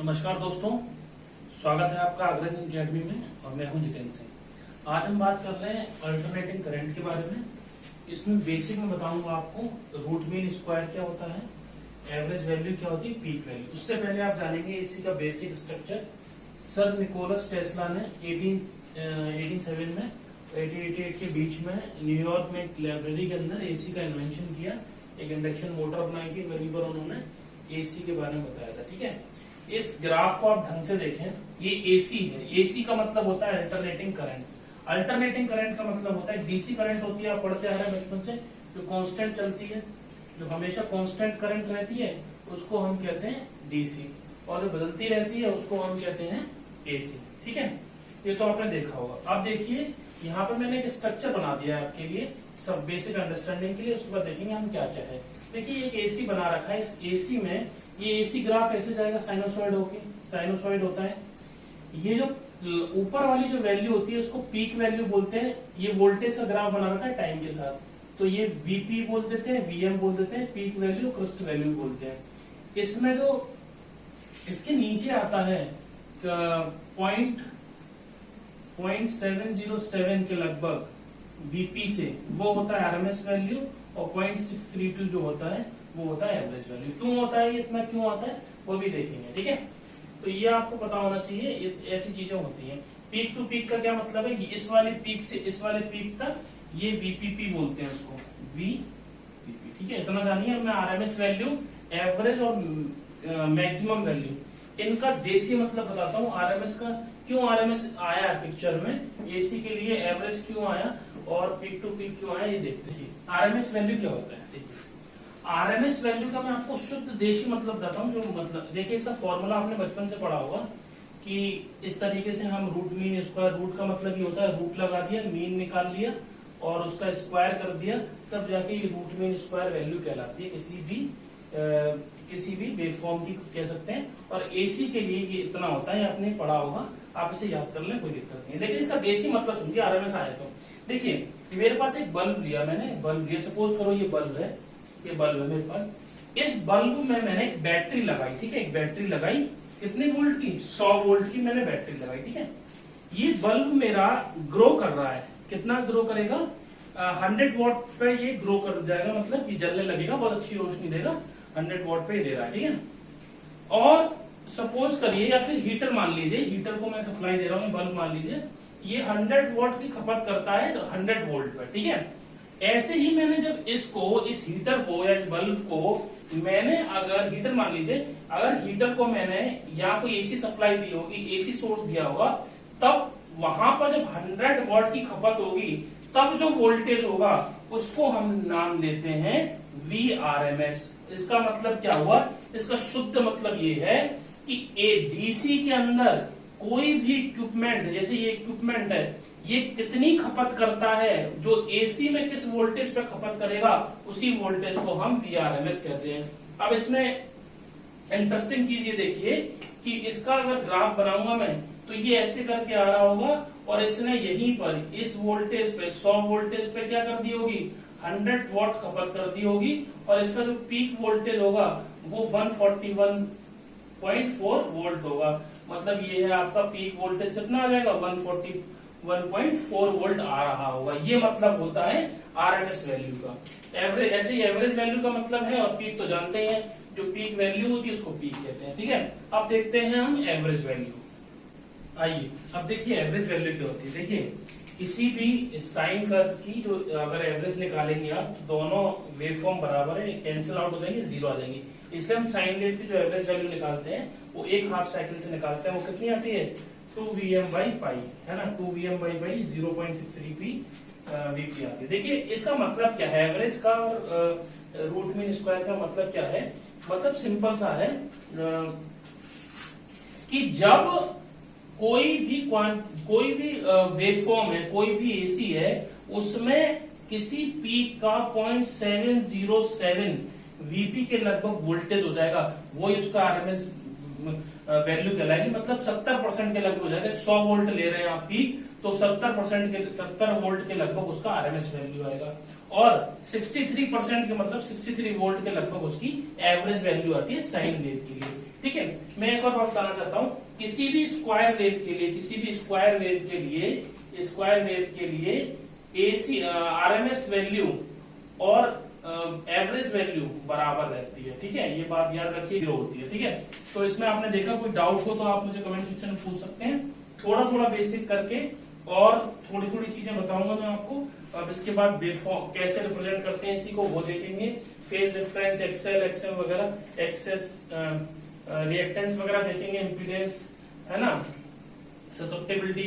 नमस्कार दोस्तों, स्वागत है आपका अग्रजन अकेडमी में और मैं हूं जितेंद्र सिंह। आज हम बात कर रहे हैं अल्टरनेटिंग करंट के बारे में। इसमें बेसिक में बताऊंगा आपको रूट मीन स्क्वायर क्या होता है, एवरेज वैल्यू क्या होती है, पीक वैल्यू। उससे पहले आप जानेंगे एसी का basic structure. Sir Nicholas Tesla ने 1887 में 1888 के बीच में न्यूयॉर्क में एक लाइब्रेरी के अंदर एसी का इन्वेंशन किया, एक इंडक्शन मोटर बनाई थी, वहीं पर उन्होंने एसी के बारे में बताया था। ठीक है, इस ग्राफ को आप ढंग से देखें, ये एसी है। एसी का मतलब होता है अल्टरनेटिंग करंट। अल्टरनेटिंग करंट का मतलब होता है डीसी करंट होती है, आप पढ़ते आ रहे हैं बचपन से, जो कांस्टेंट चलती है, जो हमेशा कांस्टेंट करंट रहती है उसको हम कहते हैं डीसी, और जो बदलती रहती है उसको हम कहते हैं एसी। ठीक है, ये तो आपने देखा होगा। अब देखिए यहाँ पर मैंने एक स्ट्रक्चर बना दिया है आपके लिए, सब बेसिक अंडरस्टैंडिंग के लिए। उसके बाद देखेंगे हम क्या क्या है। देखिए एक एसी बना रखा है, इस एसी में ये एसी ग्राफ ऐसे जाएगा साइनोसॉइड होके, साइनोसॉइड होता है। ये जो ऊपर वाली जो वैल्यू होती है उसको पीक वैल्यू बोलते हैं। ये वोल्टेज का ग्राफ बना रखा है टाइम के साथ, तो ये वीपी बोल देते हैं, वीएम बोल देते हैं, पीक वैल्यू क्रिस्ट वैल्यू बोलते हैं। इसमें जो इसके नीचे आता है 0.707 के लगभग वीपी से, वो होता है आरएमएस वैल्यू, और 0.632 जो होता है वो होता है एवरेज वैल्यू। क्यों होता है, इतना क्यों आता है वो भी देखेंगे। ठीक है, तो ये आपको पता होना चाहिए, ये ऐसी चीजें होती हैं। पीक टू पीक का क्या मतलब है, इस वाले पीक से इस वाले पीक तक ये वीपीपी बोलते हैं उसको, वीपीपी। ठीक है, इतना जानिए। मैं आरएमएस वैल्यू, एवरेज और मैक्सिमम वैल्यू, इनका देसी मतलब बताता हूँ। आरएमएस का क्यों आरएमएस आया पिक्चर में, एसी के लिए एवरेज क्यों आया और पीक टू पीक क्यों आया, ये देखते हैं। आरएमएस वैल्यू क्या होता है, देखिए आरएमएस वैल्यू का मैं आपको शुद्ध देशी मतलब बताता हूँ। जो मतलब देखिए, इसका फॉर्मूला आपने बचपन से पढ़ा होगा कि इस तरीके से हम रूट मीन स्क्वायर, रूट का मतलब ये होता है रूट लगा दिया, मीन निकाल लिया और उसका स्क्वायर कर दिया, तब जाके ये रूट मीन स्क्वायर वैल्यू कहलाती है किसी भी वेवफॉर्म की कह सकते हैं। और एसी के लिए ये इतना होता है, आपने पढ़ा होगा, आप इसे याद कर लें, कोई दिक्कत नहीं है। लेकिन इसका बेसी मतलब समझिए, आरएमएस आया तो देखिए मेरे पास एक बल्ब लिया मैंने, बल्ब लिया, सपोज करो ये बल्ब है, ये बल्ब है मेरे पास। इस बल्ब में मैंने एक बैटरी लगाई। ठीक है, एक बैटरी लगाई, कितने वोल्ट की, 100 वोल्ट की मैंने बैटरी लगाई। ठीक है, ये बल्ब मेरा ग्रो कर रहा है, कितना ग्रो करेगा, 100 वॉट पे ये ग्रो कर जाएगा, मतलब ये जलने लगेगा, बहुत अच्छी रोशनी देगा, 100 वॉट पे दे रहा है। ठीक है, और सपोज करिए, या फिर हीटर मान लीजिए, हीटर को मैं सप्लाई दे रहा हूँ, बल्ब मान लीजिए ये 100 वॉट की खपत करता है 100 वोल्ट पर। ठीक है, ऐसे ही मैंने जब इसको, इस हीटर को या इस बल्ब को मैंने, अगर हीटर मान लीजिए, अगर हीटर को मैंने या कोई एसी सप्लाई दी होगी, एसी सोर्स दिया होगा, तब वहां पर जब 100 वॉट की खपत होगी, तब जो वोल्टेज होगा उसको हम नाम देते हैं VRMS। इसका मतलब क्या हुआ, इसका शुद्ध मतलब ये है कि डीसी के अंदर कोई भी इक्विपमेंट, जैसे ये इक्विपमेंट है, ये कितनी खपत करता है, जो एसी में किस वोल्टेज पे खपत करेगा, उसी वोल्टेज को हम VRMS कहते हैं। अब इसमें इंटरेस्टिंग चीज ये देखिए कि इसका अगर ग्राफ बनाऊंगा मैं, तो ये ऐसे करके आ रहा होगा, और इसने यहीं पर इस वोल्टेज पे, 100 वोल्टेज पे क्या कर दी होगी, 100 वॉट खपत कर दी होगी, और इसका जो पीक वोल्टेज होगा वो 141.4 वोल्ट होगा। मतलब ये है आपका पीक वोल्टेज, कितना आ जाएगा, 141.4 वोल्ट आ रहा होगा। ये मतलब होता है आरएमएस वैल्यू का। एवरेज, ऐसे ही एवरेज वैल्यू का मतलब है, और पीक तो जानते हैं, जो पीक वैल्यू होती है उसको पीक कहते हैं। ठीक है, अब देखते हैं हम एवरेज वैल्यू। आइए अब देखिए एवरेज वैल्यू क्या होती है। देखिए किसी भी साइन कर्व की जो अगर एवरेज निकालेंगे आप, तो दोनों वेवफॉर्म बराबर है, कैंसिल आउट हो जाएंगे, जीरो आ जाएंगी। इसलिए हम साइन वेव की जो एवरेज वैल्यू निकालते हैं वो एक हाफ साइकिल से निकालते हैं। वो कितनी आती है, 2Vm/π, है ना, 2Vm/π 0.63p वीपी आती है। देखिए इसका मतलब क्या है, एवरेज का और रूट मीन स्क्वायर का मतलब क्या है, मतलब सिंपल सा है कि जब कोई भी वेवफॉर्म है, कोई भी एसी है, उसमें किसी पीक का 0.707 वीपी के लगभग वोल्टेज हो जाएगा, वो उसका आरएमएस वैल्यू कहलाएगी। मतलब 70% के लगभग हो जाएगा। 100 वोल्ट ले रहे हैं आप पीक, तो 70 वोल्ट के लगभग उसका आरएमएस वैल्यू आएगा, और 63% के मतलब 63 वोल्ट के लगभग उसकी एवरेज वैल्यू आती है साइन वेव के लिए। ठीक है। मैं एक और बात बताना चाहता हूँ, किसी भी स्क्वायर वेव के लिए एसी आरएमएस वैल्यू और एवरेज वैल्यू बराबर रहती है, ठीक है। ये बात याद रखिए, 0 होती है, ठीक है। तो इसमें आपने देखा, कोई डाउट हो तो आप मुझे कमेंट सेक्शन में पूछ सकते हैं। थोड़ा थोड़ा बेसिक करके और थोड़ी थोड़ी चीजें बताऊंगा मैं आपको। अब इसके बाद कैसे रिप्रेजेंट करते हैं इसी को वो देखेंगे। फेज डिफरेंस, एक्सेल वगैरह, एक्सेस रिएक्टेंस वगैरह देखेंगे, इम्पीडेंस, है ना, ससेप्टेबिलिटी